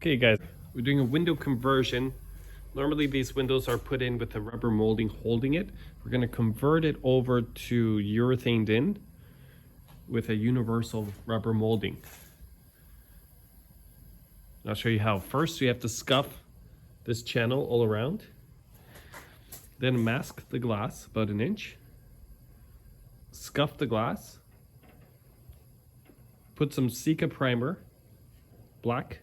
Okay guys, we're doing a window conversion. Normally these windows are put in with a rubber molding holding it. We're going to convert it over to urethaned in with a universal rubber molding. I'll show you how. First, you have to scuff this channel all around. Then mask the glass about an inch. Scuff the glass. Put some Sika primer, black,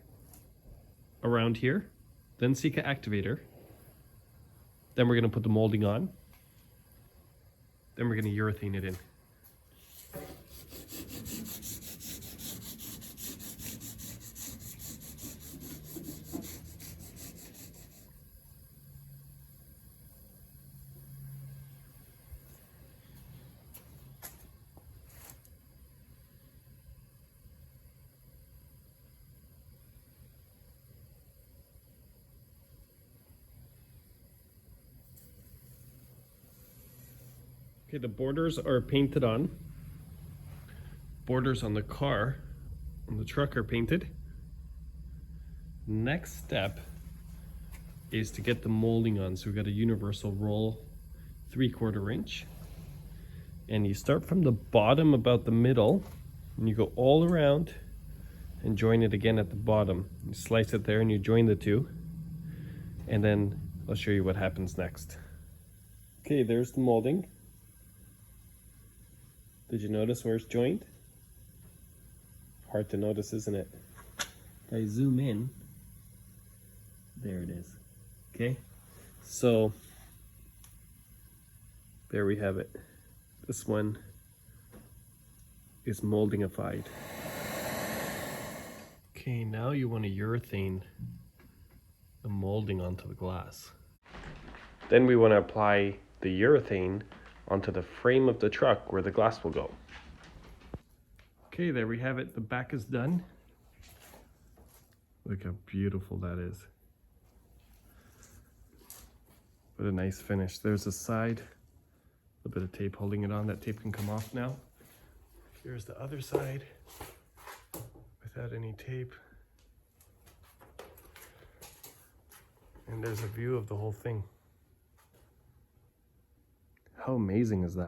around here. Then Sika activator. Then we're going to put the molding on. Then we're going to urethane it in. Okay, the borders are painted on. Borders on the car, on the truck are painted. Next step is to get the molding on. So we've got a universal roll 3/4 inch. And you start from the bottom about the middle and you go all around and join it again at the bottom. You slice it there and you join the two. And then I'll show you what happens next. Okay, there's the molding. Did you notice where it's joined? Hard to notice, isn't it? If I zoom in, there it is. Okay, so there we have it. This one is moldingified. Okay, now you want to urethane the molding onto the glass. Then we want to apply the urethane onto the frame of the truck where the glass will go. Okay, there we have it. The back is done. Look how beautiful that is. What a nice finish. There's the side. A bit of tape holding it on. That tape can come off now. Here's the other side without any tape. And there's a view of the whole thing. How amazing is that?